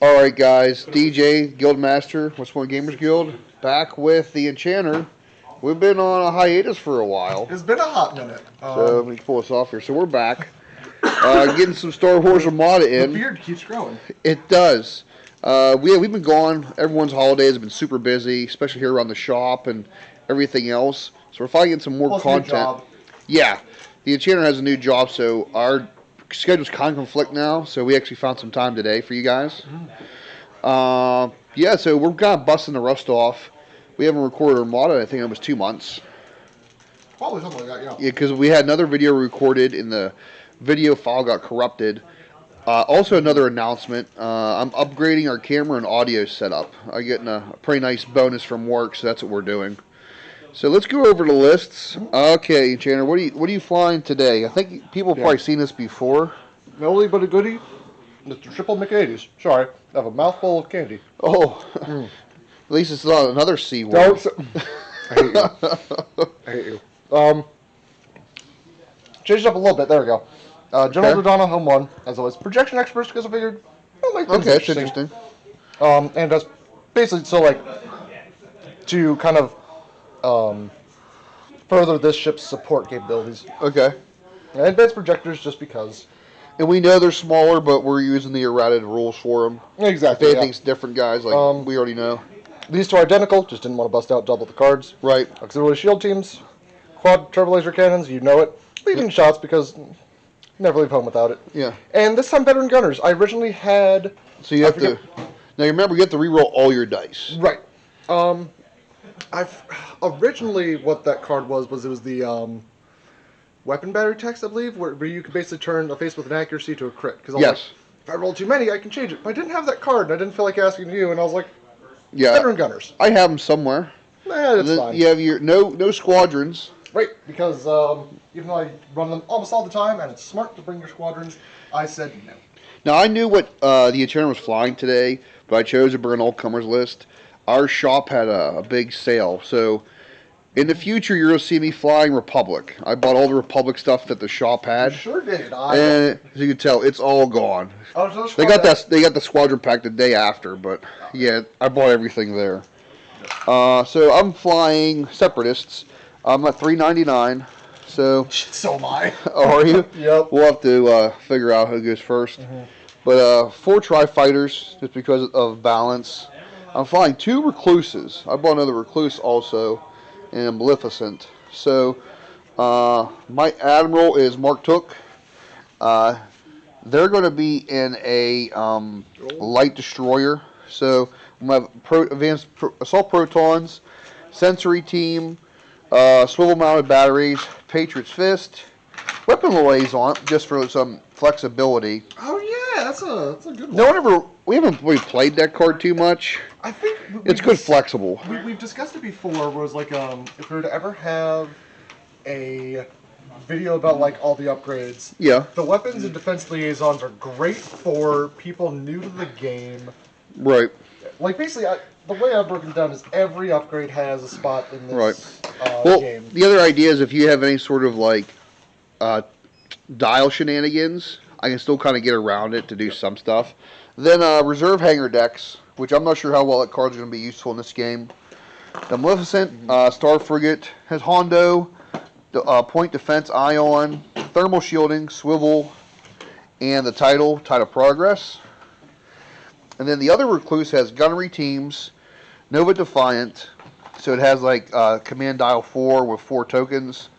Alright guys, DJ, Guildmaster, Westmoreland Gamers Guild, back with the Enchanter. We've been on a hiatus for a while. It's been a hot minute. So let me pull us off here. So we're back. Getting some Star Wars Armada in. The beard keeps growing. It does. We've been gone. Everyone's holidays have been super busy, especially here around the shop and everything else. So we're finally getting some more content. Yeah. The Enchanter has a new job, so our schedule's kind of conflict now, so we actually found some time today for you guys. Yeah, so we're kind of busting the rust off. We haven't recorded Armada, I think it was 2 months. Probably something like that, yeah. Yeah, because we had another video recorded and the video file got corrupted. Also another announcement, I'm upgrading our camera and audio setup. I'm getting a pretty nice bonus from work, so that's what we're doing. So let's go over the lists. Okay, Enchanter, what are you flying today? I think people have probably seen this before. Only but a goodie, Mr. Triple McAdees. Sorry, I have a mouthful of candy. Oh, at least it's not another C word. I hate you. I hate you. Changed up a little bit. There we go. General Dodonna, home one, as always. Projection experts, because I figured, make things interesting. And that's basically so like to kind of further this ship's support capabilities. Okay. And advanced projectors, just because. And we know they're smaller, but we're using the errated rules for them. Exactly. If anything's different, guys, like we already know. These two are identical, just didn't want to bust out double the cards. Right. Auxiliary shield teams, quad turbo laser cannons, you know it. Leading shots, because never leave home without it. Yeah. And this time, veteran gunners. I originally had. So you have to. Now remember, you have to reroll all your dice. Right. I've originally what that card was it was the weapon battery text, I believe, where you could basically turn a face with an accuracy to a crit. Because like, if I roll too many, I can change it. But I didn't have that card, and I didn't feel like asking you, and I was like, veteran gunners. I have them somewhere. That's fine. You have your no squadrons. Right, because even though I run them almost all the time, and it's smart to bring your squadrons, I said no. Now, I knew what the Enchanter was flying today, but I chose to bring an all-comers list. Our shop had a big sale, so in the future, you're going to see me flying Republic. I bought all the Republic stuff that the shop had. You sure did. And as you can tell, it's all gone. They got the squadron pack the day after, but yeah, I bought everything there. So I'm flying Separatists. I'm at $3.99. So am I. Oh, are you? Yep. We'll have to figure out who goes first. But 4 Tri-Fighters, just because of balance. I'm flying 2 Recluses. I bought another Recluse also, and Maleficent. So my Admiral is Mark Took. They're going to be in a light destroyer. So I'm going to have advanced assault protons, sensory team, swivel-mounted batteries, Patriot's Fist, weapon liaison, just for some flexibility. Oh yeah, that's a good one. We haven't really played that card too much. I think it's good flexible. We've discussed it before. Was like if we were to ever have a video about like all the upgrades. Yeah. The weapons and defense liaisons are great for people new to the game. Right. Like basically, the way I've broken it down is every upgrade has a spot in this game. The other idea is if you have any sort of like dial shenanigans, I can still kind of get around it to do some stuff. Then reserve hangar decks, which I'm not sure how well that card's going to be useful in this game. The Maleficent Star Frigate has Hondo, point defense, ion, thermal shielding, swivel, and the Tide of Progress. And then the other Recluse has gunnery teams, Nova Defiant, so it has like command dial 4 with 4 tokens.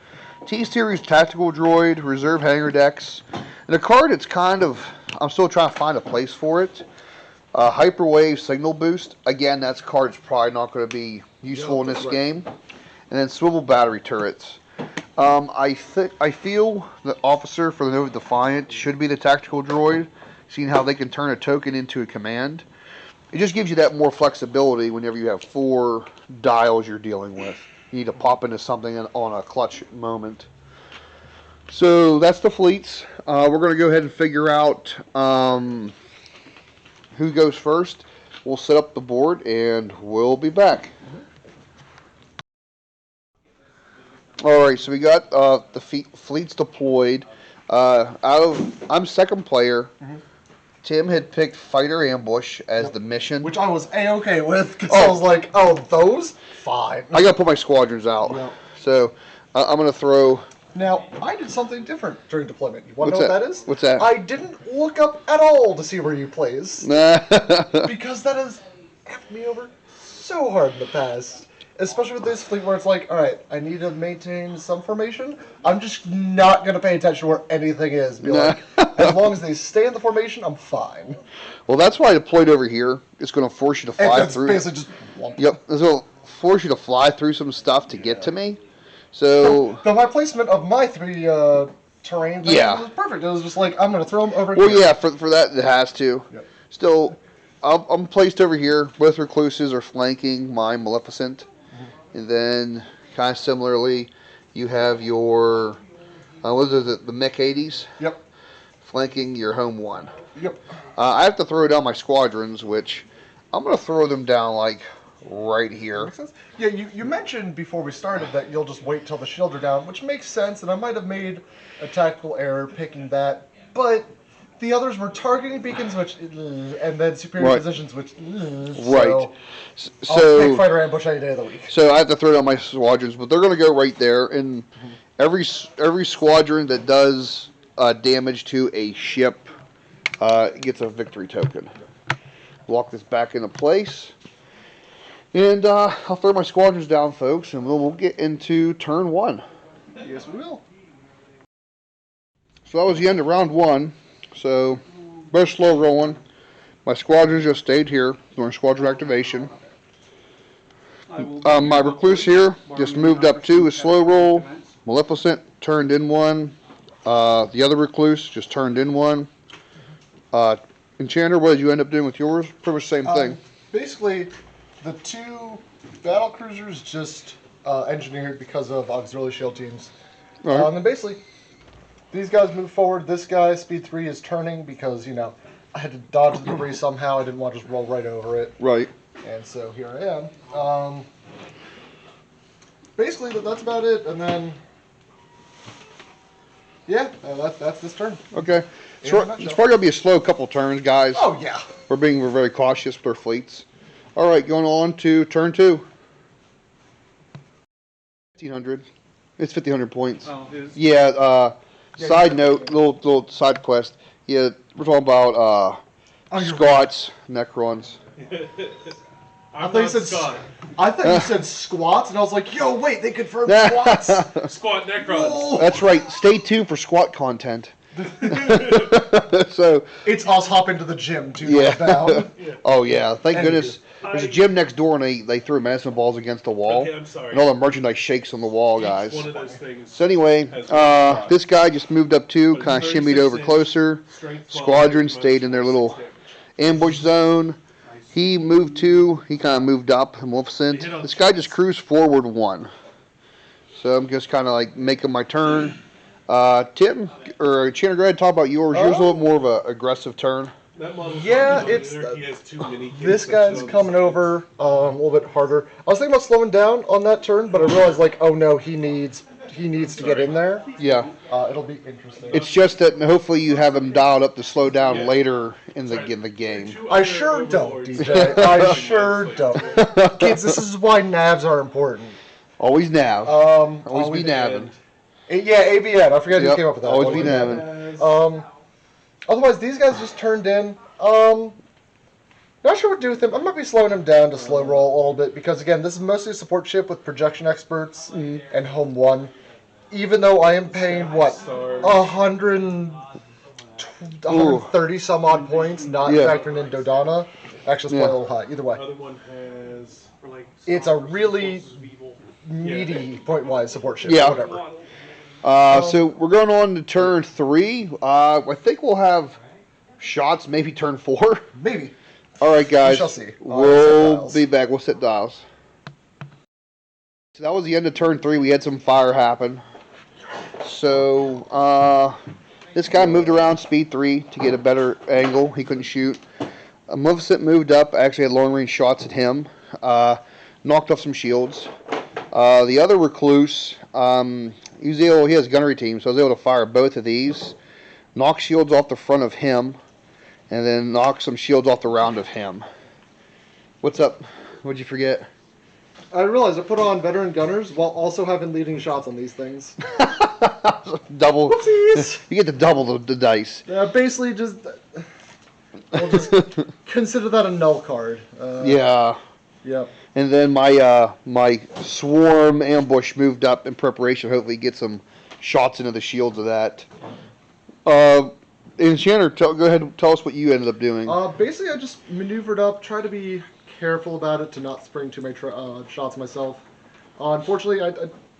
T-Series Tactical Droid, Reserve Hangar Decks. And a card that's kind of, I'm still trying to find a place for it. Hyperwave Signal Boost. Again, that card's probably not going to be useful in this game. And then Swivel Battery Turrets. I feel the Officer for the Nova Defiant should be the Tactical Droid, seeing how they can turn a token into a command. It just gives you that more flexibility whenever you have 4 dials you're dealing with. You need to pop into something on a clutch moment. So that's the fleets. We're going to go ahead and figure out who goes first. We'll set up the board and we'll be back. Alright, so we got the fleets deployed. I'm second player. Tim had picked Fighter Ambush as the mission. Which I was A-okay with, because I was like, oh, those? Fine. I gotta put my squadrons out. Yep. So, I'm gonna throw... Now, I did something different during deployment. You want to know what that is? What's that? I didn't look up at all to see where you place. Because that has effed me over so hard in the past. Especially with this fleet where it's like, alright, I need to maintain some formation. I'm just not going to pay attention to where anything is. Be like, as long as they stay in the formation, I'm fine. Well, that's why I deployed over here. It's going to force you to fly through. Basically just... Yep, it's going to force you to fly through some stuff to get to me. So... But my placement of my 3 terrain things was perfect. It was just like, I'm going to throw them over here. Well, yeah, for that it has to. Yep. Still, I'm placed over here. Both recluses are flanking my Maleficent. And then, kind of similarly, you have your, what is it, the Mech 80s? Yep. Flanking your Home 1. Yep. I have to throw down my squadrons, which I'm going to throw them down, like, right here. Makes sense. Yeah, you mentioned before we started that you'll just wait till the shields are down, which makes sense, and I might have made a tactical error picking that, but the others were targeting beacons, which, and then superior positions, which, right. So, I'll pick Fighter Ambush any day of the week. So I have to throw down my squadrons, but they're going to go right there, and every squadron that does damage to a ship gets a victory token. Lock this back into place. And I'll throw my squadrons down, folks, and we'll get into turn 1. Yes, we will. So that was the end of round 1. So, better slow rolling. My squadrons just stayed here during squadron activation. My recluse here just moved up 2 with slow roll. Maleficent turned in 1. The other recluse just turned in 1. Enchanter, what did you end up doing with yours? Pretty much the same thing. Basically, the 2 battle cruisers just engineered because of auxiliary shield teams. Right. And basically, these guys move forward. This guy, speed 3, is turning because, you know, I had to dodge the debris somehow. I didn't want to just roll right over it. Right. And so here I am. Basically, that's about it. And then, yeah, that's this turn. Okay. So it's probably going to be a slow couple turns, guys. Oh, yeah. We're very cautious with our fleets. All right, going on to turn 2. 1,500. It's 1,500 points. Oh, it is? Yeah, side note, little side quest. Yeah, we're talking about Scots, Necrons. I thought you said squats, and I was like, yo, wait, they confirmed squats? Squat Necrons. Oh. That's right. Stay tuned for squat content. So it's us hopping to the gym 2 doors down. Oh, yeah. Thank goodness. There's a gym next door, and they threw medicine balls against the wall. Okay, I'm sorry. And all the merchandise shakes on the wall, guys. One of those things. So anyway, this guy just moved up 2, kind of shimmied over closer. Squadron stayed in their little ambush zone. He moved 2. He kind of moved up. Maleficent. This guy just cruised forward 1. So I'm just kind of like making my turn. Tim or Enchanter, go ahead and talk about yours. Yours a little more of an aggressive turn. Yeah, it's this guy's coming over a little bit harder. I was thinking about slowing down on that turn, but I realized like, oh no, he needs to get in there. Yeah, it'll be interesting. It's just that hopefully you have him dialed up to slow down later in the game. I sure don't, DJ. I sure don't. Kids, this is why navs are important. Always nav. Always be naving. Yeah, ABN. I forgot who came up with that. Always be naving. Otherwise, these guys just turned in. Not sure what to do with him. I might be slowing him down to slow roll a little bit because, again, this is mostly a support ship with projection experts and Home 1. Even though I am paying, what, 130 some odd points, not factoring in Dodana. Actually, it's probably a little high. Either way. It's a really meaty point-wise support ship. Yeah. Whatever. So we're going on to turn 3. I think we'll have shots, maybe turn 4. Maybe. All right, guys. We shall see. We'll be back. We'll set dials. So that was the end of turn 3. We had some fire happen. So this guy moved around speed 3 to get a better angle. He couldn't shoot. Maleficent moved up. I actually had long-range shots at him. Knocked off some shields. The other recluse, he has gunnery team, so I was able to fire both of these. Knock shields off the front of him. and then knock some shields off the round of him. What's up? What'd you forget? I realized I put on veteran gunners while also having leading shots on these things. Double. Whoopsies! You get to double the dice. Basically, we'll just consider that a null card. Yeah. Yep. And then my swarm ambush moved up in preparation. Hopefully, get some shots into the shields of that. Enchanter, go ahead and tell us what you ended up doing. Basically, I just maneuvered up, try to be careful about it to not spring too many shots myself. Unfortunately, I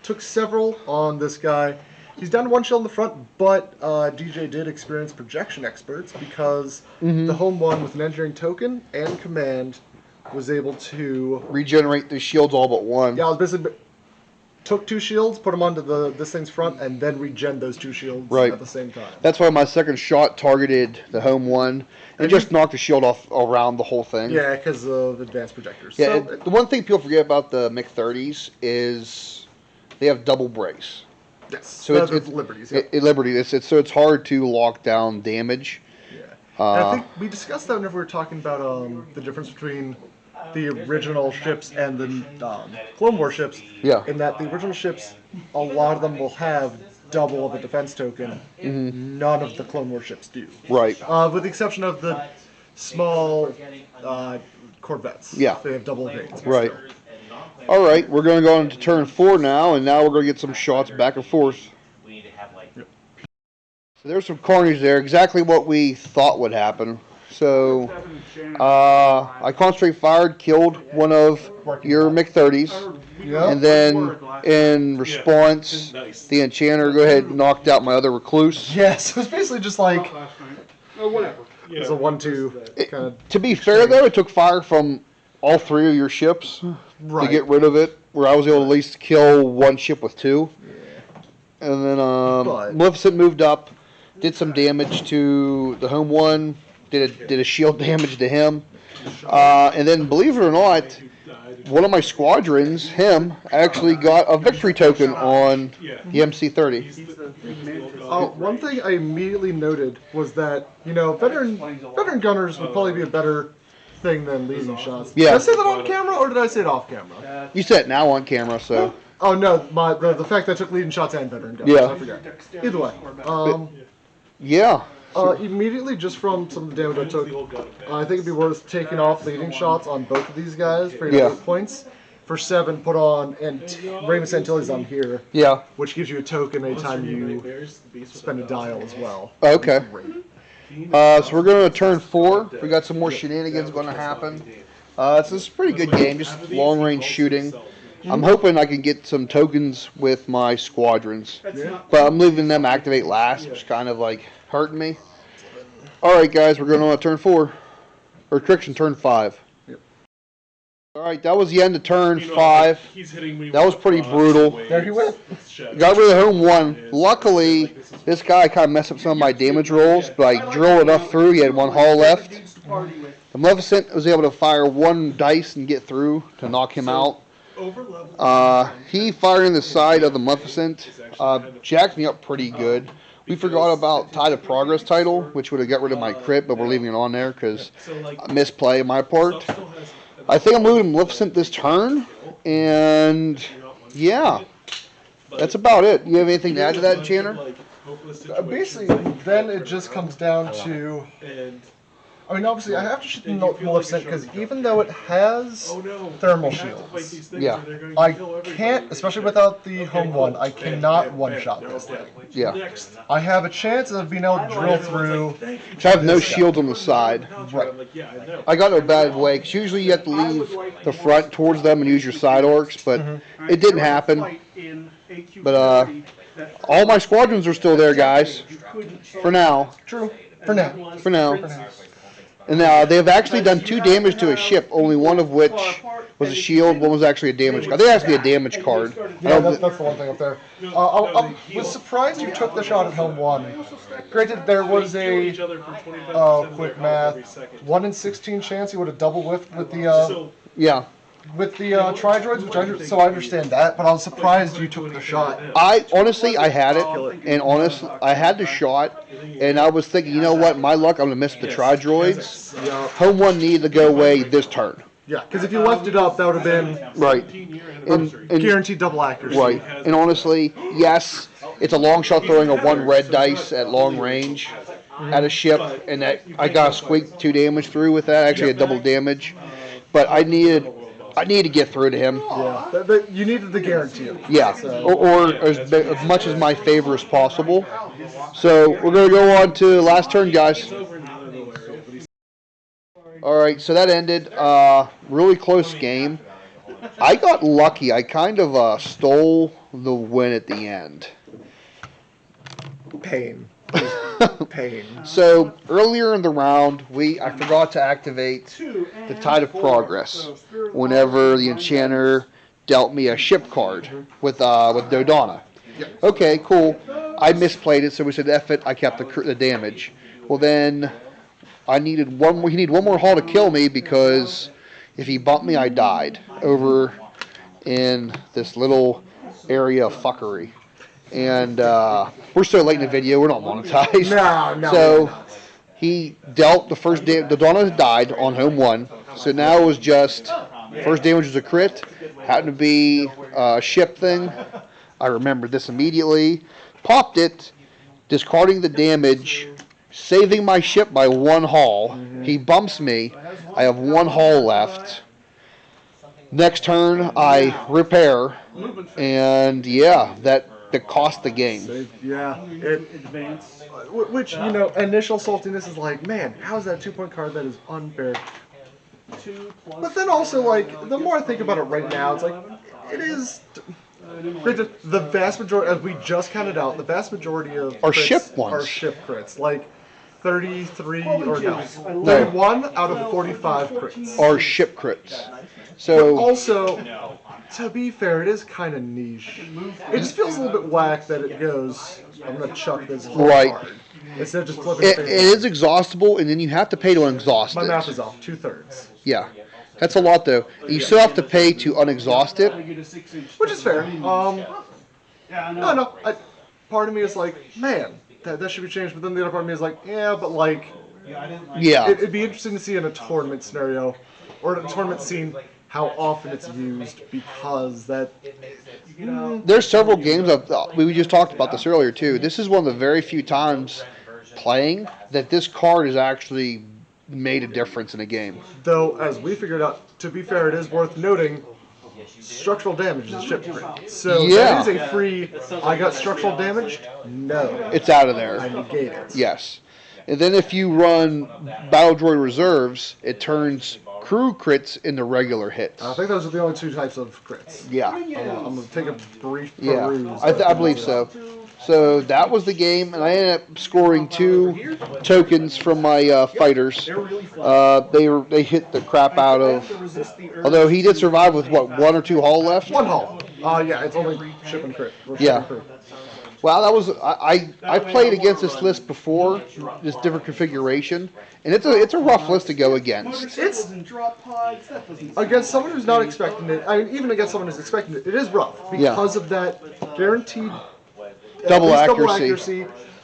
took several on this guy. He's down to one shield in the front, but DJ did experience projection experts because the home one with an engineering token and command was able to regenerate the shields all but one. Yeah, I was basically took 2 shields, put them onto this thing's front, and then regen those 2 shields at the same time. That's why my second shot targeted the home one and just knocked the shield off around the whole thing. Yeah, because of advanced projectors. Yeah, So, the one thing people forget about the MiG-30s is they have double brace. yes, So it's Liberties. Liberty. So it's hard to lock down damage. Yeah. And I think we discussed that whenever we were talking about the difference between the original ships and the Clone War ships. Yeah. In that the original ships, a lot of them will have double of a defense token. None of the Clone War ships do. Right. With the exception of the small Corvettes. Yeah. They have double evades. Right. All right, we're going to go into turn 4 now, and now we're going to get some shots back and forth. So there's some carnage there, exactly what we thought would happen. So I concentrate fired, killed one of your MiG-30s, and then in response, the Enchanter go ahead and knocked out my other recluse. Yes, it was basically just like whatever. it's a 1-2 kind of. To be fair, though, it took fire from all 3 of your ships to get rid of it, where I was able to at least kill 1 ship with 2. Yeah. And then Maleficent moved up, did some damage to the home one, did a shield damage to him, and then believe it or not, one of my squadrons, him, actually got a victory token on the MC-30. One thing I immediately noted was that veteran gunners would probably be a better thing than leading shots. Yeah. Did I say that on camera or did I say it off camera? You said it now on camera, so. Oh no, the fact that I took leading shots and veteran gunners. Yeah. I forgot. Either way. Yeah. Immediately, just from some of the damage I took, I think it'd be worth taking off leading shots on both of these guys for 8 points. For 7, put on Raven Santilli's on here. Yeah. Which gives you a token anytime you spend a dial as well. Okay. So we're going to turn 4. We got some more shenanigans going to happen. So this is a pretty good game, just long range shooting. I'm hoping I can get some tokens with my squadrons, but I'm leaving them activate last, which is kind of like hurting me. All right, guys, we're going on to turn 4, or correction, turn 5. All right, that was the end of turn 5. That was pretty brutal. There he went. Got rid of the home one. Luckily, this guy kind of messed up some of my damage rolls, but I drilled enough through. He had 1 hull left. The Maleficent was able to fire 1 dice and get through to knock him out. He fired in the side of the Maleficent. Jacked me up pretty good. We forgot about Tide of Progress title, which would have got rid of my crit, but we're leaving it on there because misplay on my part. I think I'm moving Maleficent this turn, and yeah, that's about it. You have anything to add to that, Enchanter? Basically, then it just comes down to. I mean, obviously, I have to shoot the Maleficent because even though it has thermal shields, I can't, especially without the home one, I cannot one-shot this thing. Yeah. I have a chance of being able to drill through. I have no shield on the side. Right. I got a bad way because usually you have to leave the front towards them and use your side orcs, but it didn't happen. But all my squadrons are still there, guys. For now. True. For now. For now. And now they've actually done 2 damage to a ship, only one of which was a shield, one was actually a damage card. I think it has to be a damage card. Yeah, that's the one thing up there. I was surprised you took the shot at home one. Granted, there was a quick math 1 in 16 chance he would have double whiffed with the. Yeah. with the tri-droids, so I understand that, but I was surprised you took the shot. I honestly, I had it, and honestly, I had the shot, and I was thinking, you know what, my luck, I'm gonna miss the tri-droids. Yeah. Home one needed to go away this turn. Yeah, because if you left it up, that would have been Right. And guaranteed double accuracy. right, and honestly, yes, it's a long shot throwing a 1 red dice at long range at a ship, and that I got a squeak 2 damage through with that. Actually, a double damage, but I needed to get through to him. Yeah, you needed the guarantee. Yeah, or as much as my favor as possible. So we're going to go on to last turn, guys. All right, so that ended. Really close game. I got lucky. I kind of stole the win at the end. Pain. Pain. So earlier in the round, I forgot to activate the Tide of Progress whenever the Enchanter dealt me a ship card with Dodonna. Okay, cool. I misplayed it, so we said F it. I kept the damage. Well, then I needed one more. He needed one more haul to kill me because if he bumped me, I died over in this little area of fuckery. And we're so late in the video, we're not monetized. No. So he dealt the first damage. The Donna died on home one. So now it was just first damage was a crit. Happened to be a ship thing. I remembered this immediately. Popped it, discarding the damage, saving my ship by 1 haul. He bumps me. I have 1 haul left. Next turn, I repair. And yeah, that cost the game. Yeah. Which, initial saltiness is like, man, how is that 2-point card? That is unfair. But then also, like, the more I think about it right now, it's like, it is... The vast majority, as we just counted out, the vast majority of Are crits ship ones. are ship crits. Like, 33, or no, 31 out of 45 crits. Are ship crits. But So also, to be fair, it is kind of niche. It just feels a little bit whack that it goes, I'm going to chuck this whole Right. card. Instead of just flipping it is exhaustible, and then you have to pay to unexhaust My it. math is off, 2/3. Yeah. That's a lot, though. You still have to pay to unexhaust it. Which is fair. Part of me is like, man, that should be changed. But then the other part of me is like, yeah, but like, Yeah. it'd be interesting to see in a tournament scenario or in a tournament scene how often it's used because that. There's several games, we just talked about this earlier, too. This is one of the very few times playing that this card has actually made a difference in a game. Though, as we figured out, to be fair, it is worth noting, structural damage is ship crit. So Yeah. that is a free, I got structural damaged? No. It's out of I there. negate it. Yes. And then if you run Battle Droid Reserves, it turns crew crits into regular hits. I think those are the only 2 types of crits. Yeah. I'm going to take a brief Yeah. peruse. I believe so. So that was the game, and I ended up scoring 2 tokens from my fighters. They hit the crap out of. Although he did survive with what, 1 or 2 hull left. 1 hull. Yeah, it's only ship and crit. Or ship Yeah. and crew. Well, that was I played against this list before, this different configuration, and it's a rough list to go against. It's against someone who's not expecting it. I mean, even against someone who's expecting it, it is rough because of that guaranteed Double at least double accuracy.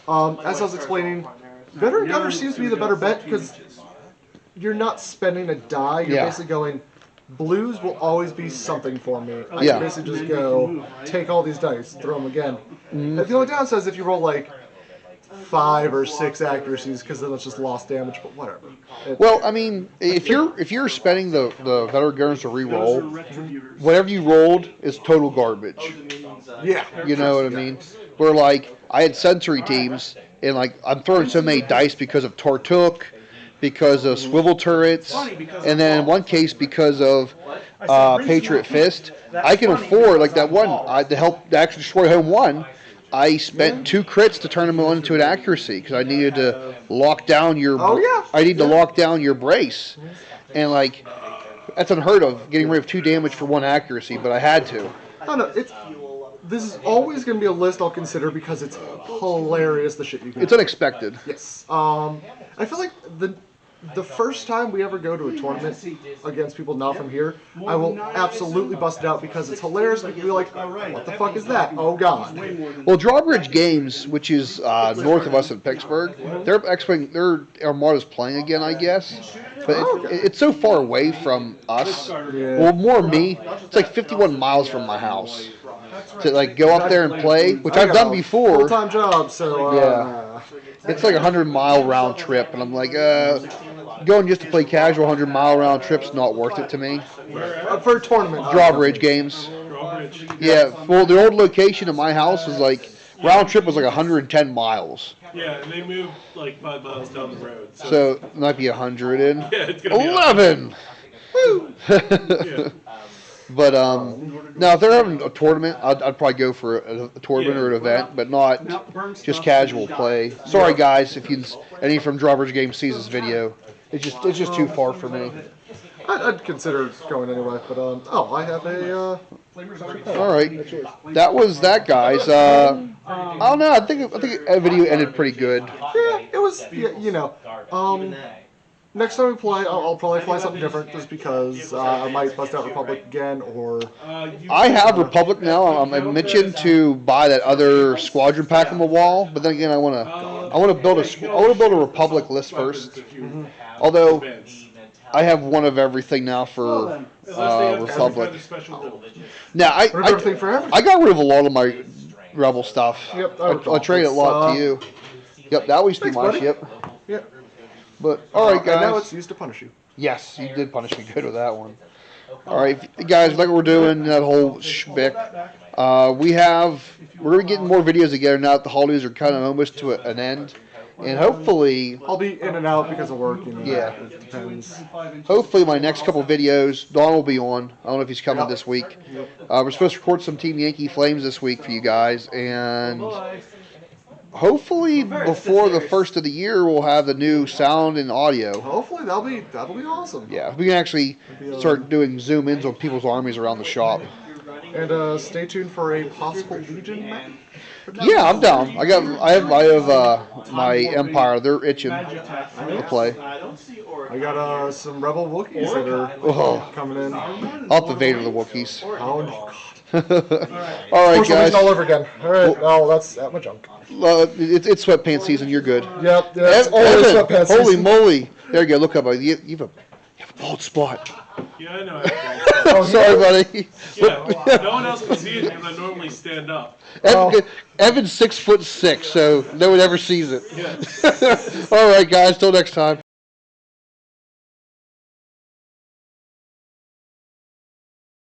As I was explaining, veteran gunner seems to be the better bet because you're not spending a die. You're Yeah. basically going. Blues will always be something for me. I Yeah. can basically just go take all these dice, throw them again. Mm-hmm. And the only downside is if you roll like 5 or 6 accuracies, because then it's just lost damage. But whatever. Well, I mean, if you're spending the veteran gunners to re-roll, whatever you rolled is total garbage. yeah, You know what I mean? Where like I had sensory teams, and like I'm throwing so many dice because of Tortuk, because of swivel turrets, and then in one case because of Patriot Fist. I can afford like that one to help actually destroy home one. I spent 2 crits to turn them into an accuracy because I needed to lock down your. Oh, yeah. I need to lock down your brace, and like that's unheard of, getting rid of 2 damage for 1 accuracy, but I had to. No, this is always going to be a list I'll consider because it's hilarious the shit you can. It's unexpected. Yes. I feel like the first time we ever go to a tournament against people not from here, I will absolutely bust it out because it's hilarious. We'll be like, what the fuck is that? Oh, God. Well, Drawbridge Games, which is north of us in Pittsburgh, their Armada's playing again, I guess. But it's so far away from us. Yeah. Well, more me. It's like 51 miles from my house. To like go up there and play, which I've done before. Full-time job, so yeah, it's like a 100-mile round trip, and I'm like, going just to play casual 100-mile round trips not worth it to me. For a tournament. Drawbridge Games. Yeah, well, the old location of my house was like round trip was like 110 miles. Yeah, and they moved like 5 miles down the road. So it might be 100 in. Yeah, it's gonna be 11. Woo! Yeah. But now if they're having a tournament, I'd probably go for a tournament or an event, but not just casual play. Sorry guys, if any from Drawbridge Games sees this video, it's just too far for me. I'd consider going anyway, but I have a. All right, that was that, guys. I don't know. I think the video ended pretty good. Yeah, it was. Next time we play, I'll probably play something different, just because I might bust out Republic again, or. I have Republic now. I mentioned to buy that other squadron pack on the wall, but then again, I want to build a Republic list first. Mm-hmm. Although I have one of everything now for Republic. Now I got rid of a lot of my Rebel stuff. Yep, I traded a lot to you. Yep, that used to be my ship. Yep. But all right, guys. And now it's used to punish you. Yes, you did punish me good with that one. All right, guys, like what we're doing, that whole shtick. We're gonna be getting more videos together now that the holidays are kind of almost to an end, and hopefully I'll be in and out because of work. Yeah. It depends. Hopefully my next couple videos, Don will be on. I don't know if he's coming this week. We're supposed to record some Team Yankee Flames this week for you guys, and hopefully before the first of the year we'll have the new sound and audio. Hopefully that'll be awesome. Yeah, we can actually start doing zoom ins on people's armies around the shop. And stay tuned for a possible Legion map. Yeah, I'm down. I have my Empire. They're itching to play. I got some Rebel Wookiees that are coming in. I'll have to Vader the Wookiees. Oh God. All right, guys. All over again. All right. Oh, that's at my junk. It's sweatpants season. You're good. Yep. That's always sweatpants season. Holy moly! There you go. Look up. You have a bald spot. Yeah, I know. I'm sorry, buddy. Yeah, no one else can see it because I normally stand up. Evan's 6'6", so no one ever sees it. Yeah. All right, guys. Till next time.